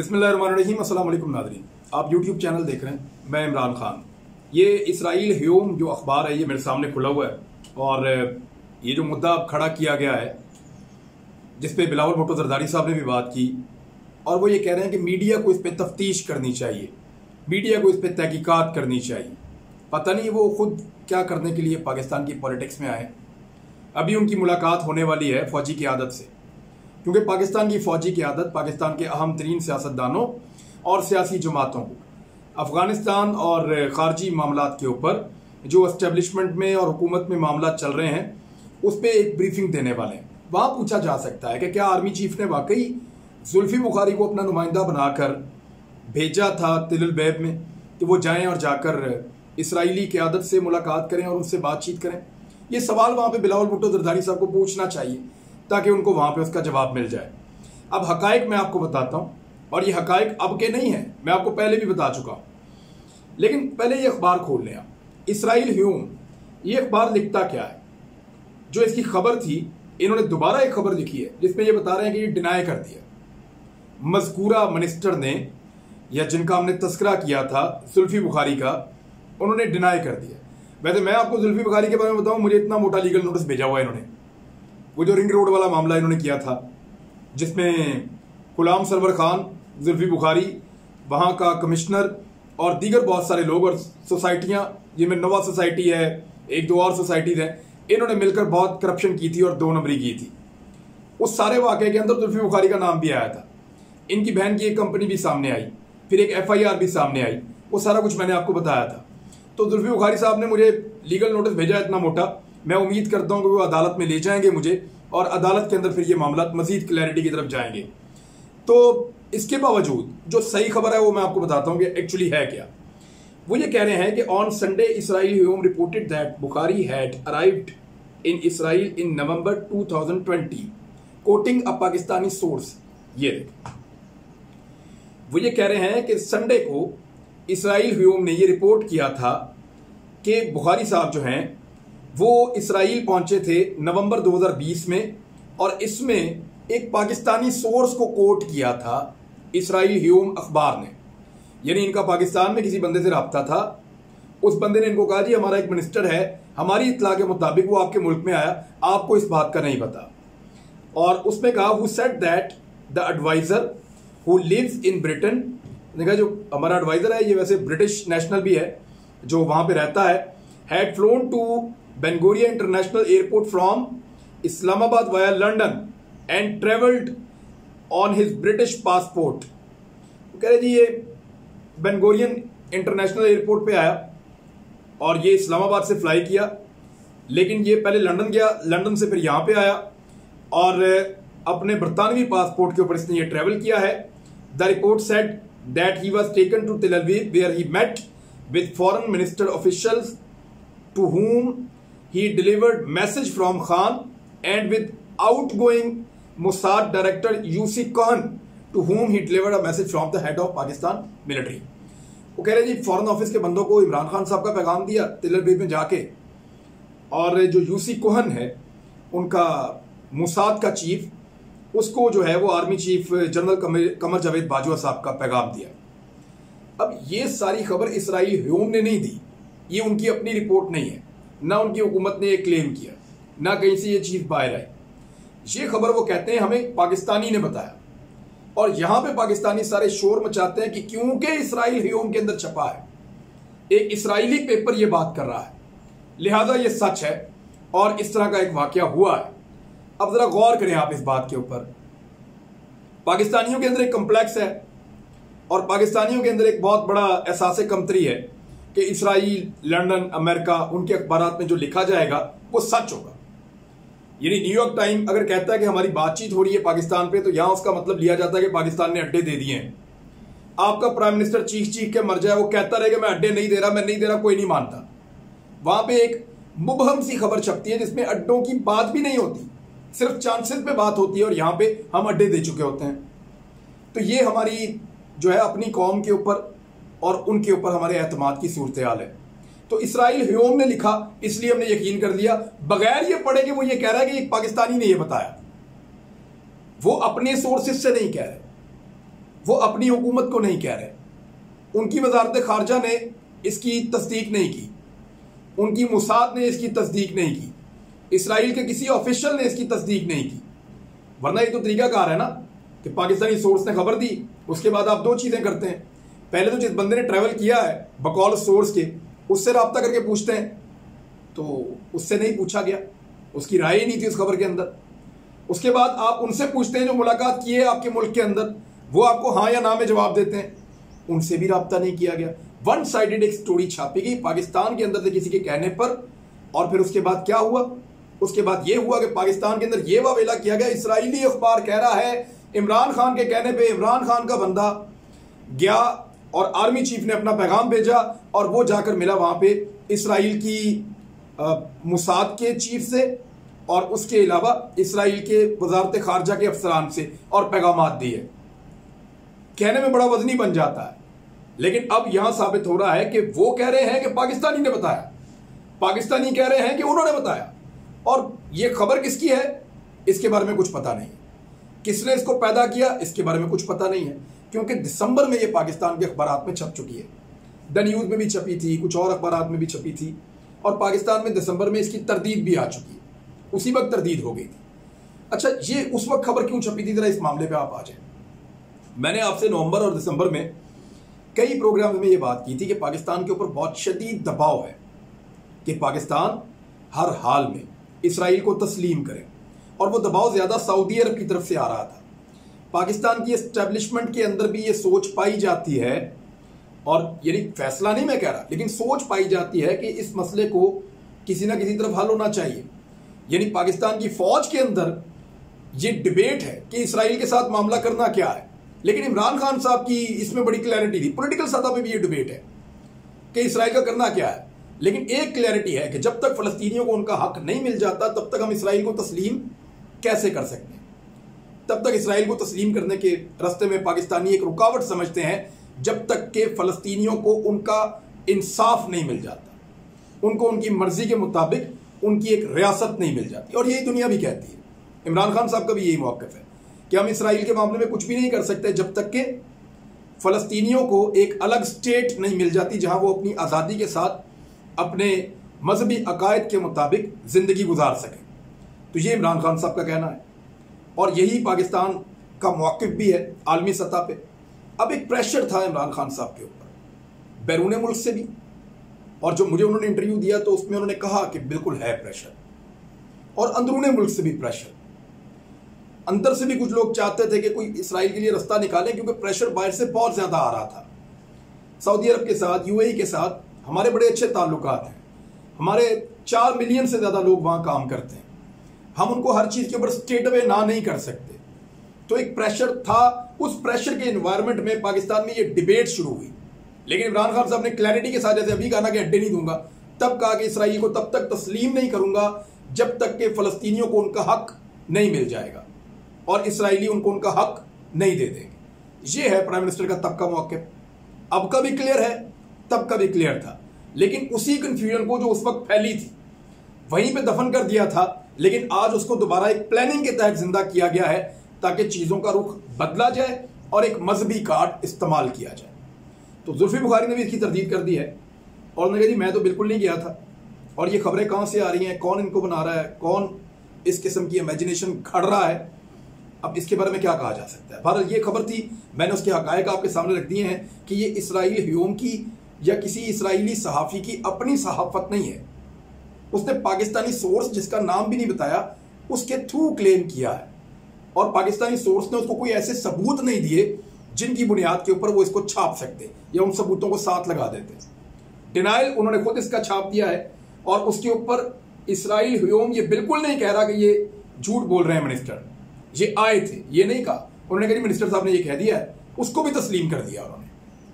बिस्मिल्लाहिर्रहमानिर्रहीम। अस्सलाम वालेकुम नाज़रीन, आप यूट्यूब चैनल देख रहे हैं, मैं इमरान खान। ये इसराइल ह्यूम जो अखबार है ये मेरे सामने खुला हुआ है और ये जो मुद्दा अब खड़ा किया गया है जिस पे बिलावल भुट्टो जरदारी साहब ने भी बात की और वो ये कह रहे हैं कि मीडिया को इस पर तफ्तीश करनी चाहिए, मीडिया को इस पर तहकीकात करनी चाहिए। पता नहीं वो खुद क्या करने के लिए पाकिस्तान की पॉलिटिक्स में आए। अभी उनकी मुलाकात होने वाली है फौजी क़यादत से, क्योंकि पाकिस्तान की फौजी क़यादत पाकिस्तान के अहम तरीन सियासतदानों और सियासी जमातों को अफगानिस्तान और ख़ारजी मामलात के ऊपर जो एस्टेब्लिशमेंट में और हुकूमत में मामला चल रहे हैं उस पर एक ब्रीफिंग देने वाले हैं। वहाँ पूछा जा सकता है कि क्या आर्मी चीफ ने वाकई जुल्फी बुखारी को अपना नुमाइंदा बनाकर भेजा था तिल अल-बैब में कि वो जाएं और जाकर इसराइली क़यादत से मुलाकात करें और उनसे बातचीत करें? ये सवाल वहाँ पे बिलावल भुट्टो जरदारी साहब को पूछना चाहिए ताकि उनको वहाँ पे उसका जवाब मिल जाए। अब हकायक मैं आपको बताता हूँ और ये हकायक अब के नहीं है, मैं आपको पहले भी बता चुका हूँ, लेकिन पहले ये अखबार खोल लें आप। इसराइल ह्यूम ये अखबार लिखता क्या है? जो इसकी खबर थी इन्होंने दोबारा एक खबर लिखी है जिसमें ये बता रहे हैं कि ये डिनाई कर दिया मज़कूरा मिनिस्टर ने, या जिनका हमने तस्करा किया था जुल्फी बुखारी का, उन्होंने डिनाई कर दिया। वैसे मैं आपको जुल्फी बुखारी के बारे में बताऊं, मुझे इतना मोटा लीगल नोटिस भेजा हुआ है इन्होंने। वो जो रिंग रोड वाला मामला इन्होंने किया था जिसमें गुलाम सरवर खान, जुल्फी बुखारी, वहाँ का कमिश्नर और दीगर बहुत सारे लोग और सोसाइटियाँ, जिनमें नवा सोसाइटी है, एक दो और सोसाइटीज़ हैं, इन्होंने मिलकर बहुत करप्शन की थी और 2 नंबरी की थी। उस सारे वाक़े के अंदर जुल्फी बुखारी का नाम भी आया था। इनकी बहन की एक कंपनी भी सामने आई, फिर एक FIR भी सामने आई, वो सारा कुछ मैंने आपको बताया था। तो जुल्फी बुखारी साहब ने मुझे लीगल नोटिस भेजा इतना मोटा, मैं उम्मीद करता हूँ कि वो अदालत में ले जाएंगे मुझे और अदालत के अंदर फिर ये मामला मजीद क्लैरिटी की तरफ जाएंगे। तो इसके बावजूद जो सही खबर है वो मैं आपको बताता हूँ कि एक्चुअली है क्या। वो ये कह रहे हैं कि on Sunday Israel Hume reported that Bukhari had arrived in Israel in November 2020 coating a Pakistani source. ये देख, वो ये कह रहे हैं कि संडे को इसराइल ह्यूम ने ये रिपोर्ट किया था कि बुखारी साहब जो हैं वो इसराइल पहुंचे थे नवंबर 2020 में और इसमें एक पाकिस्तानी सोर्स को कोट किया था इसराइल ह्यूम अखबार ने। यानी इनका पाकिस्तान में किसी बंदे से रब्ता था, उस बंदे ने इनको कहा जी हमारा एक मिनिस्टर है, हमारी इत्तला के मुताबिक वो आपके मुल्क में आया, आपको इस बात का नहीं पता। और उसमें कहा who said that the advisor who lives in Britain, देखा जो हमारा एडवाइजर है ये वैसे ब्रिटिश नेशनल भी है जो वहां पे रहता है, had flown to Ben Gurion International Airport from Islamabad via London and travelled on his British passport. कह रहे जी ये बेन गुरियन इंटरनेशनल एयरपोर्ट पे आया और ये इस्लामाबाद से फ्लाई किया, लेकिन ये पहले लंदन गया, लंदन से फिर यहाँ पे आया और अपने बरतानवी पासपोर्ट के ऊपर इसने ये ट्रेवल किया है। The report said that he was taken to Tel Aviv where he met with foreign minister officials to whom he delivered message from Khan and with outgoing Mossad director UC Khan to whom he delivered a message from the head of Pakistan military। वो कह रहे जी foreign office के बंदों को इमरान खान साहब का पैगाम दिया तिल अल-बैब में जाके, और जो UC कोहन है उनका मोसाद का चीफ, उसको जो है वो army chief general Qamar Javed Bajwa साहब का पैगाम दिया। अब ये सारी खबर इसराइल ह्यूम ने नहीं दी, ये उनकी अपनी रिपोर्ट नहीं है, ना उनकी हुकूमत ने ये क्लेम किया, ना कहीं से ये चीज बाहर आई। ये खबर वो कहते हैं हमें पाकिस्तानी ने बताया और यहां पे पाकिस्तानी सारे शोर मचाते हैं कि क्योंकि इसराइल ह्यूम के अंदर छपा है, एक इसराइली पेपर ये बात कर रहा है, लिहाजा ये सच है और इस तरह का एक वाकया हुआ है। अब जरा गौर करें आप इस बात के ऊपर। पाकिस्तानियों के अंदर एक कम्प्लेक्स है और पाकिस्तानियों के अंदर एक बहुत बड़ा एहसास कमतरी है कि इसराइल, लंदन, अमेरिका, उनके अखबारात में जो लिखा जाएगा वो सच होगा। यानी न्यूयॉर्क टाइम अगर कहता है कि हमारी बातचीत हो रही है पाकिस्तान पे, तो यहां उसका मतलब लिया जाता है कि पाकिस्तान ने अड्डे दे दिए हैं। आपका प्राइम मिनिस्टर चीख चीख के मर जाए, वो कहता रहे कि मैं अड्डे नहीं दे रहा, मैं नहीं दे रहा, कोई नहीं मानता। वहां पे एक मुबहम सी खबर छपती है जिसमें अड्डों की बात भी नहीं होती, सिर्फ चांसेस पे बात होती है और यहां पे हम अड्डे दे चुके होते हैं। तो ये हमारी जो है अपनी कौम के ऊपर और उनके ऊपर हमारे एतमाद की सूरत हाल है। तो इसराइल ह्यूम ने लिखा इसलिए हमने यकीन कर लिया, बगैर ये पढ़े कि वो ये कह रहा है कि एक पाकिस्तानी ने ये बताया, वो अपने सोर्सेज से नहीं कह रहे। वो अपनी हुकूमत को नहीं कह रहे, उनकी वजारत खारजा ने इसकी तस्दीक नहीं की, उनकी मुसाद ने इसकी तस्दीक नहीं की, इसराइल के किसी ऑफिशियल ने इसकी तस्दीक नहीं की। वरना ये तो तरीकाकार है ना कि पाकिस्तानी सोर्स ने खबर दी, उसके बाद आप दो चीजें करते हैं। पहले तो जिस बंदे ने ट्रैवल किया है बकौल सोर्स के, उससे रब्ता करके पूछते हैं, तो उससे नहीं पूछा गया, उसकी राय ही नहीं थी उस खबर के अंदर। उसके बाद आप उनसे पूछते हैं जो मुलाकात की है आपके मुल्क के अंदर, वो आपको हाँ या ना में जवाब देते हैं, उनसे भी रब्ता नहीं किया गया। वन साइडेड एक स्टोरी छापी गई पाकिस्तान के अंदर से किसी के कहने पर, और फिर उसके बाद क्या हुआ? उसके बाद यह हुआ कि पाकिस्तान के अंदर यह वावेला किया गया, इसराइली अखबार कह रहा है इमरान खान के कहने पे इमरान खान का बंदा गया और आर्मी चीफ ने अपना पैगाम भेजा और वो जाकर मिला वहां पे इसराइल की मुसाद के चीफ से और उसके अलावा इसराइल के वजारत खारजा के अफसरान से और पैगामात दिए। कहने में बड़ा वजनी बन जाता है, लेकिन अब यहां साबित हो रहा है कि वो कह रहे हैं कि पाकिस्तानी ने बताया, पाकिस्तानी कह रहे हैं कि उन्होंने बताया, और ये खबर किसकी है इसके बारे में कुछ पता नहीं है, किसने इसको पैदा किया इसके बारे में कुछ पता नहीं है, क्योंकि दिसंबर में ये पाकिस्तान के अखबारात में छप चुकी है। द न्यूज़ में भी छपी थी, कुछ और अखबारात में भी छपी थी, और पाकिस्तान में दिसंबर में इसकी तरदीद भी आ चुकी है, उसी वक्त तरदीद हो गई थी। अच्छा, ये उस वक्त खबर क्यों छपी थी, जरा इस मामले पे आप आ जाए। मैंने आपसे नवंबर और दिसंबर में कई प्रोग्राम में ये बात की थी कि पाकिस्तान के ऊपर बहुत शदीद दबाव है कि पाकिस्तान हर हाल में इसराइल को तस्लीम करे, और वो दबाव ज्यादा सऊदी अरब की तरफ से आ रहा था। पाकिस्तान की एस्टेब्लिशमेंट के अंदर भी ये सोच पाई जाती है, और यानी फैसला नहीं मैं कह रहा, लेकिन सोच पाई जाती है कि इस मसले को किसी ना किसी तरफ हल होना चाहिए। यानी पाकिस्तान की फौज के अंदर ये डिबेट है कि इसराइल के साथ मामला करना क्या है, लेकिन इमरान खान साहब की इसमें बड़ी क्लैरिटी थी। पॉलिटिकल सतह पे भी ये डिबेट है कि इसराइल का करना क्या है, लेकिन एक क्लैरिटी है कि जब तक फलस्तीनियों को उनका हक नहीं मिल जाता तब तक हम इसराइल को तस्लीम कैसे कर सकते हैं। तब तक इसराइल को तस्लीम करने के रास्ते में पाकिस्तानी एक रुकावट समझते हैं जब तक के फलस्तीनियों को उनका इंसाफ नहीं मिल जाता, उनको उनकी मर्जी के मुताबिक उनकी एक रियासत नहीं मिल जाती। और यही दुनिया भी कहती है, इमरान खान साहब का भी यही मौक़िफ़ है कि हम इसराइल के मामले में कुछ भी नहीं कर सकते जब तक के फलस्तीनियों को एक अलग स्टेट नहीं मिल जाती जहां वो अपनी आज़ादी के साथ अपने मजहबी अकायद के मुताबिक जिंदगी गुजार सकें। तो ये इमरान खान साहब का कहना है, और यही पाकिस्तान का मौक़िफ़ भी है आलमी सतह पे। अब एक प्रेशर था इमरान खान साहब के ऊपर बैरून मुल्क से भी, और जो मुझे उन्होंने इंटरव्यू दिया तो उसमें उन्होंने कहा कि बिल्कुल है प्रेशर, और अंदरूनी मुल्क से भी प्रेशर। अंदर से भी कुछ लोग चाहते थे कि कोई इसराइल के लिए रास्ता निकाले, क्योंकि प्रेशर बाहर से बहुत ज्यादा आ रहा था। सऊदी अरब के साथ, यूएई के साथ हमारे बड़े अच्छे ताल्लुकात हैं, हमारे 4 मिलियन से ज्यादा लोग वहां काम करते हैं, हम उनको हर चीज के ऊपर स्ट्रेट अवे ना नहीं कर सकते। तो एक प्रेशर था, उस प्रेशर के एनवायरनमेंट में पाकिस्तान में ये डिबेट शुरू हुई। लेकिन इमरान खान साहब ने क्लैरिटी के साथ, जैसे अभी कहा ना कि अड्डे नहीं दूंगा, तब कहा कि इसराइल को तब तक तस्लीम नहीं करूंगा जब तक के फलस्तीनियों को उनका हक नहीं मिल जाएगा और इसराइली उनको उनका हक नहीं दे देंगे। ये है प्राइम मिनिस्टर का तब का मौक़िफ़। अब का भी क्लियर है, तब का भी क्लियर था, लेकिन उसी कंफ्यूजन को जो उस वक्त फैली थी वहीं पे दफन कर दिया था, लेकिन आज उसको दोबारा एक प्लानिंग के तहत जिंदा किया गया है ताकि चीजों का रुख बदला जाए और एक मजहबी कार्ड इस्तेमाल किया जाए। तो जुल्फी बुखारी ने भी इसकी तरदीद कर दी है, और उन्होंने कहा जी मैं तो बिल्कुल नहीं गया था, और ये खबरें कहां से आ रही हैं, कौन इनको बना रहा है, कौन इस किस्म की इमेजिनेशन खड़ रहा है। अब इसके बारे में क्या कहा जा सकता है। बहरहाल ये खबर थी, मैंने उसके हकायक आपके सामने रख दिए हैं कि ये इसराइल ह्यूम की या किसी इसराइली सहाफ़ी की अपनी सहाफत नहीं है, उसने पाकिस्तानी सोर्स जिसका नाम भी नहीं बताया उसके थ्रू क्लेम किया है, और पाकिस्तानी सोर्स ने उसको कोई ऐसे सबूत नहीं दिए जिनकी बुनियाद के ऊपर वो इसको छाप सकते या उन सबूतों को साथ लगा देते। डिनाइल उन्होंने खुद इसका छाप दिया है, और उसके ऊपर इसराइल ह्यूम ये बिल्कुल नहीं कह रहा कि ये झूठ बोल रहे हैं मिनिस्टर, ये आए थे, ये नहीं कहा। उन्होंने कहा मिनिस्टर साहब ने ये कह दिया है, उसको भी तस्लीम कर दिया उन्होंने,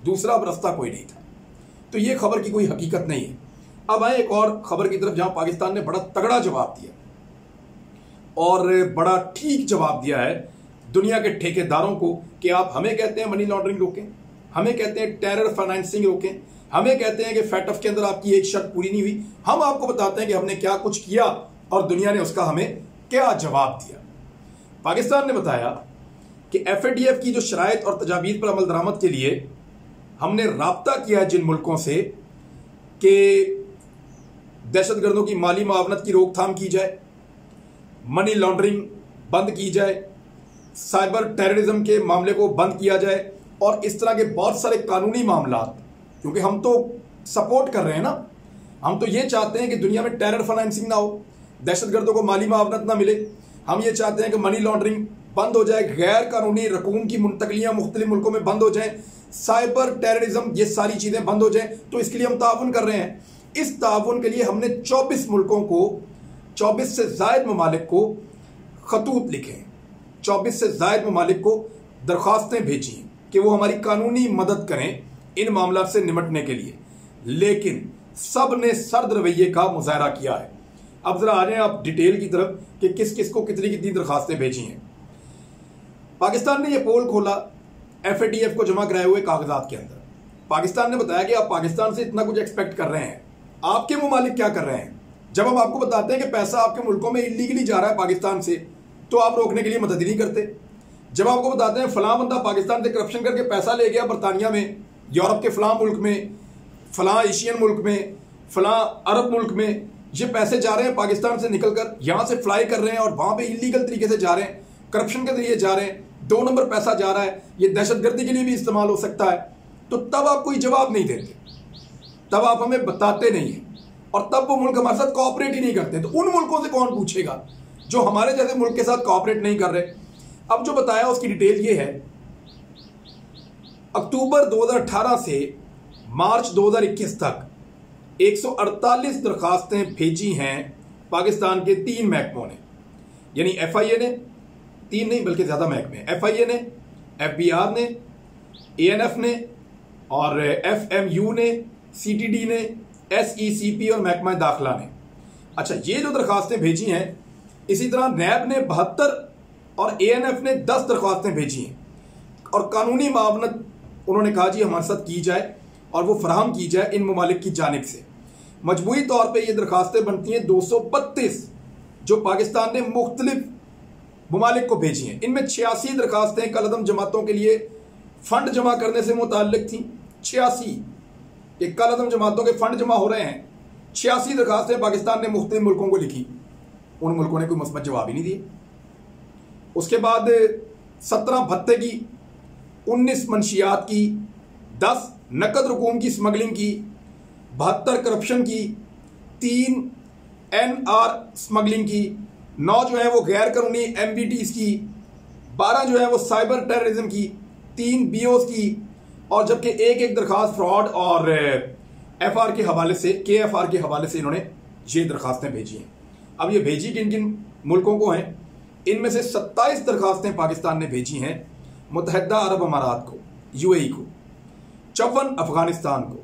दूसरा अब रास्ता कोई नहीं था। तो ये खबर की कोई हकीकत नहीं है। अब आए एक और खबर की तरफ जहां पाकिस्तान ने बड़ा तगड़ा जवाब दिया, और बड़ा ठीक जवाब दिया है दुनिया के ठेकेदारों को कि आप हमें कहते हैं मनी लॉन्ड्रिंग रोकें, हमें कहते हैं टेरर फाइनेंसिंग रोकें, हमें कहते हैं कि फैटफ के अंदर आपकी एक शर्त पूरी नहीं हुई, हम आपको बताते हैं कि हमने क्या कुछ किया और दुनिया ने उसका हमें क्या जवाब दिया। पाकिस्तान ने बताया कि FATF की जो शराइत और तजावीज़ पर अमल दरामद के लिए हमने राब्ता किया जिन मुल्कों से कि दहशतगर्दों की माली मुआवनत की रोकथाम की जाए, मनी लॉन्ड्रिंग बंद की जाए, साइबर टेररिज्म के मामले को बंद किया जाए और इस तरह के बहुत सारे कानूनी मामलात, क्योंकि हम तो सपोर्ट कर रहे हैं ना, हम तो ये चाहते हैं कि दुनिया में टेरर फाइनेंसिंग ना हो, दहशतगर्दों को माली मुआवनत ना मिले। हम ये चाहते हैं कि मनी लॉन्ड्रिंग बंद हो जाए, गैर कानूनी रकूम की मुंतकलियाँ मुख्तलिफ मुल्कों में बंद हो जाए, साइबर टेररिज्म, ये सारी चीज़ें बंद हो जाए। तो इसके लिए हम ताउन कर रहे हैं। इस ताउन के लिए हमने 24 मुल्कों को, 24 से ज़ायद ममालिक को खतूत लिखे हैं, 24 से ज़ायद ममालिक को दरख्वास्तें भेजी हैं कि वो हमारी कानूनी मदद करें इन मामलों से निपटने के लिए, लेकिन सब ने सर्द रवैये का मुजाहरा किया है। अब जरा आ रहे हैं आप डिटेल की तरफ कि किस किस को कितनी कितनी दरखास्तें भेजी हैं। पाकिस्तान ने यह पोल खोला FATF को जमा कराए हुए कागजात के अंदर। पाकिस्तान ने बताया कि आप पाकिस्तान से इतना कुछ एक्सपेक्ट कर रहे हैं, आपके ममालिक क्या कर रहे हैं। जब हम आपको बताते हैं कि पैसा आपके मुल्कों में इलीगली जा रहा है पाकिस्तान से, तो आप रोकने के लिए मदद ही नहीं करते। जब आपको बताते हैं फलां बंदा पाकिस्तान से करप्शन करके पैसा ले गया बरतानिया में, यूरोप के फलां मुल्क में, फलां एशियन मुल्क में, फलां अरब मुल्क में, ये पैसे जा रहे हैं पाकिस्तान से निकलकर यहाँ से फ्लाई कर रहे हैं और वहाँ पे इलीगल तरीके से जा रहे हैं, करप्शन के जरिए जा रहे हैं, 2 नंबर पैसा जा रहा है, ये दहशतगर्दी के लिए भी इस्तेमाल हो सकता है। तो तब आप कोई जवाब नहीं देते, तब आप हमें बताते नहीं हैं, और तब वो मुल्क हमारे साथ कोऑपरेट ही नहीं करते। तो उन मुल्कों से कौन पूछेगा जो हमारे जैसे मुल्क के साथ कोऑपरेट नहीं कर रहे। अब जो बताया उसकी डिटेल ये है, अक्टूबर 2018 से मार्च 2021 तक 148 दरखास्तें भेजी हैं पाकिस्तान के 3 महकमों ने, यानी FIA ने, 3 नहीं बल्कि ज़्यादा महकमे, FIA ने, FBR ने, ANF ने और FMU ने, CTD ने, SECP और महकमा दाखिला ने। अच्छा, ये जो दरखास्तें भेजी हैं, इसी तरह नैब ने 72 और ANF ने 10 दरख्वास्तें भेजी हैं, और कानूनी मावनत उन्होंने कहा जी हमारे साथ की जाए और वो फराहम की जाए इन ममालिक की जानिब से। मजबूरी तौर पे ये दरखास्तें बनती हैं 232 जो पाकिस्तान ने मुख्तलिफ ममालिक को भेजी हैं। इनमें 86 दरखास्तें कलअदम जमातों के लिए फ़ंड जमा करने से मुताल्लिक थी। 86 ये कलअदम जमातों के फ़ंड जमा हो रहे हैं। 86 दरखास्तें पाकिस्तान ने मुख्तलिफ मुल्कों को लिखी, उन मुल्कों ने कोई मुस्बत जवाब ही नहीं दिए। उसके बाद 17 भत्ते की, 19 मंशियात की, 10 नकद रकूम की स्मगलिंग की, 72 करप्शन की, 3 NR स्मगलिंग की, 9 जो है वो गैर कानूनी MBTs की, 12 जो है वो साइबर टेररिज्म की, 3 BOs की, और जबकि एक दरखास्त फ्रॉड और FR के हवाले से, KFR के हवाले से इन्होंने ये दरखास्तें भेजी हैं। अब ये भेजी किन किन मुल्कों को हैं? इनमें से 27 दरखास्तें पाकिस्तान ने भेजी हैं मुत्तहिदा अरब अमारात को, UAE को, 54 अफगानिस्तान को,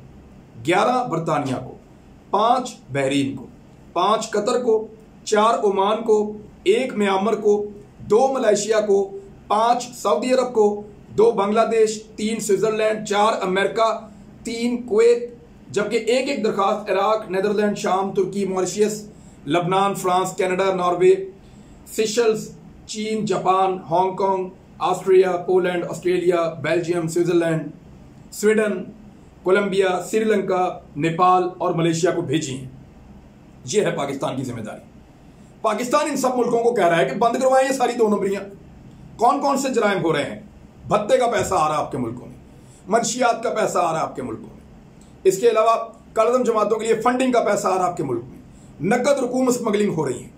11 बरतानिया को, 5 बहरीन को, 5 कतर को, 4 ओमान को, 1 म्यांमार को, 2 मलेशिया को, 5 सऊदी अरब को, 2 बांग्लादेश, 3 स्विट्जरलैंड, 4 अमेरिका, 3 कुवैत, जबकि एक दरखास्त इराक, नीदरलैंड, शाम, तुर्की, मॉरिशस, लबनान, फ्रांस, कनाडा, नॉर्वे, सेशल्स, चीन, Japan, Hong Kong, Austria, Poland, Australia, Belgium, Switzerland, Sweden, Colombia, Sri Lanka, Nepal और मलेशिया को भेजी हैं। यह है पाकिस्तान की जिम्मेदारी। पाकिस्तान इन सब मुल्कों को कह रहा है कि बंद करवाएं ये सारी 2 नंबरियां। कौन कौन से जराइम हो रहे हैं? भत्ते का पैसा आ रहा है आपके मुल्कों में, मंशियात का पैसा आ रहा है आपके मुल्कों में, इसके अलावा कलअदम जमातों के लिए फंडिंग का पैसा आ रहा है आपके मुल्क में, नकद रकूम स्मगलिंग हो रही है,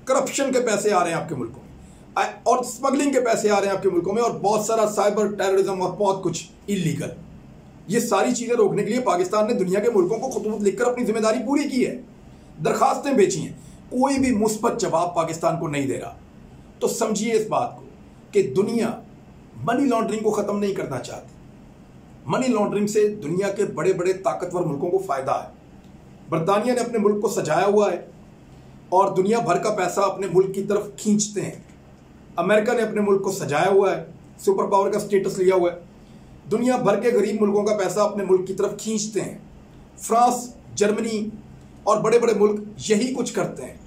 करप्शन के पैसे आ रहे हैं आपके मुल्कों में, और स्मगलिंग के पैसे आ रहे हैं आपके मुल्कों में, और बहुत सारा साइबर टेररिज्म और बहुत कुछ इलीगल। ये सारी चीजें रोकने के लिए पाकिस्तान ने दुनिया के मुल्कों को खतूत लिखकर अपनी जिम्मेदारी पूरी की है, दरखास्तें भेजी हैं, कोई भी मुस्बत जवाब पाकिस्तान को नहीं दे रहा। तो समझिए इस बात को कि दुनिया मनी लॉन्ड्रिंग को खत्म नहीं करना चाहती। मनी लॉन्ड्रिंग से दुनिया के बड़े बड़े ताकतवर मुल्कों को फायदा है। बरतानिया ने अपने मुल्क को सजाया हुआ है और दुनिया भर का पैसा अपने मुल्क की तरफ खींचते हैं। अमेरिका ने अपने मुल्क को सजाया हुआ है, सुपर पावर का स्टेटस लिया हुआ है, दुनिया भर के गरीब मुल्कों का पैसा अपने मुल्क की तरफ खींचते हैं। फ्रांस, जर्मनी और बड़े बड़े मुल्क यही कुछ करते हैं।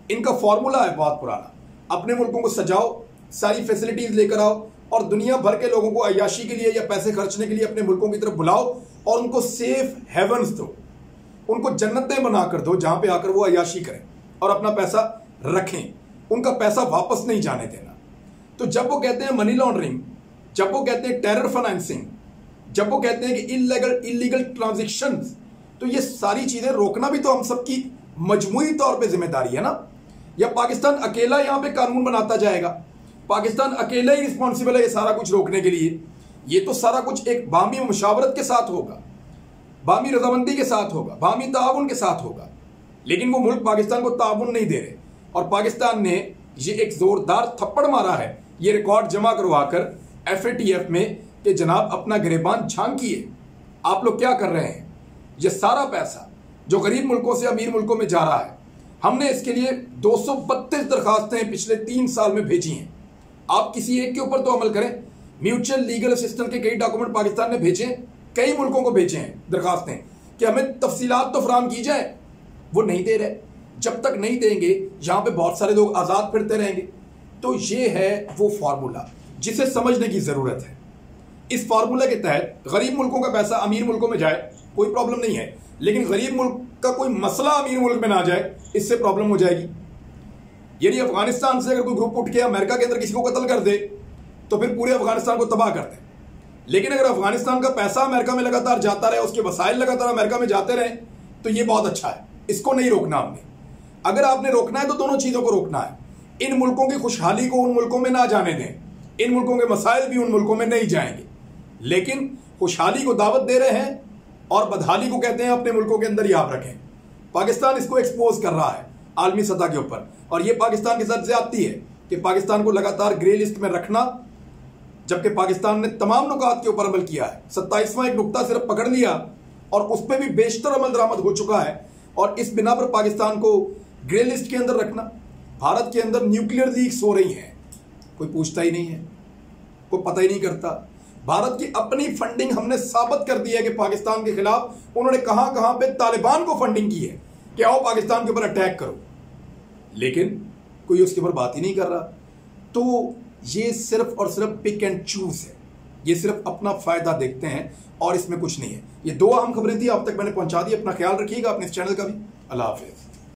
इनका फॉर्मूला है बहुत पुराना, अपने मुल्कों को सजाओ, सारी फैसिलिटीज लेकर आओ, और दुनिया भर के लोगों को अय्याशी के लिए या पैसे खर्चने के लिए अपने मुल्कों की तरफ बुलाओ और उनको सेफ हेवंस दो, उनको जन्नतें बनाकर दो जहां पे आकर वो अय्याशी करें और अपना पैसा रखें, उनका पैसा वापस नहीं जाने देना। तो जब वो कहते हैं मनी लॉन्ड्रिंग, जब वो कहते हैं टेरर फाइनेंसिंग, जब वो कहते हैं कि इलीगल ट्रांजैक्शंस, तो ये सारी चीजें रोकना भी तो हम सबकी मजमूई तौर पे जिम्मेदारी है ना। या पाकिस्तान अकेला यहां पे कानून बनाता जाएगा, पाकिस्तान अकेला ही रिस्पॉन्सिबल है ये सारा कुछ रोकने के लिए? ये तो सारा कुछ एक बामी मुशावरत के साथ होगा, बामी रजामंदी के साथ होगा, बामी ताउन के साथ होगा। लेकिन वो मुल्क पाकिस्तान को ताउन नहीं दे रहे और पाकिस्तान ने ये एक जोरदार थप्पड़ मारा है ये रिकॉर्ड जमा करवाकर FATF में कि जनाब अपना गिरेबान झांकिए, आप लोग क्या कर रहे हैं। ये सारा पैसा जो गरीब मुल्कों से अमीर मुल्कों में जा रहा है, हमने इसके लिए 232 दरखास्तें पिछले 3 साल में भेजी हैं। आप किसी एक के ऊपर तो अमल करें। म्यूचुअल लीगल असिस्टेंस के कई डॉक्यूमेंट पाकिस्तान ने भेजे, कई मुल्कों को भेजे हैं दरखास्तें कि हमें तफसीलात तो फराम की जाए, वो नहीं दे रहे। जब तक नहीं देंगे यहां पे बहुत सारे लोग आजाद फिरते रहेंगे। तो ये है वो फार्मूला जिसे समझने की जरूरत है। इस फार्मूला के तहत गरीब मुल्कों का पैसा अमीर मुल्कों में जाए, कोई प्रॉब्लम नहीं है, लेकिन गरीब मुल्क का कोई मसला अमीर मुल्क में ना जाए, इससे प्रॉब्लम हो जाएगी। यानी अफगानिस्तान से अगर कोई ग्रुप उठ के अमेरिका के अंदर किसी को कत्ल कर दे तो फिर पूरे अफगानिस्तान को तबाह कर दे। लेकिन अगर अफगानिस्तान का पैसा अमेरिका में लगातार जाता रहे, उसके वसाइल लगातार अमेरिका में जाते रहे, तो ये बहुत अच्छा है। इसको नहीं रोकना हमने। अगर आपने रोकना है तो दोनों चीजों को रोकना है। इन मुल्कों की खुशहाली को उन मुल्कों में ना जाने दें, इन मुल्कों के मसाइल भी उन मुल्कों में नहीं जाएंगे। लेकिन खुशहाली को दावत दे रहे हैं और बदहाली को कहते हैं अपने मुल्कों के अंदर ही आप रखें। पाकिस्तान इसको एक्सपोज कर रहा है आलमी सतह के ऊपर, और यह पाकिस्तान के साथ ज्यादती है कि पाकिस्तान को लगातार ग्रे लिस्ट में रखना, जबकि पाकिस्तान ने तमाम नुकात के ऊपर अमल किया है। 27वां एक नुकता सिर्फ पकड़ लिया और उस पर भी बेशतर अमल दरामद हो चुका है, और इस बिना पर पाकिस्तान को ग्रे लिस्ट के अंदर रखना। भारत के अंदर न्यूक्लियर लीक्स हो रही हैं, कोई पूछता ही नहीं है, कोई पता ही नहीं करता। भारत की अपनी फंडिंग हमने साबित कर दी है कि पाकिस्तान के खिलाफ उन्होंने कहां कहां पे तालिबान को फंडिंग की है कि आओ पाकिस्तान के ऊपर अटैक करो, लेकिन कोई उसके ऊपर बात ही नहीं कर रहा। तो ये सिर्फ और सिर्फ पिक एंड चूज है, ये सिर्फ अपना फायदा देखते हैं और इसमें कुछ नहीं है। ये 2 अहम खबरें थी, आप तक मैंने पहुंचा दी। अपना ख्याल रखिएगा, अपने इस चैनल का भी। अल्लाह हाफिज।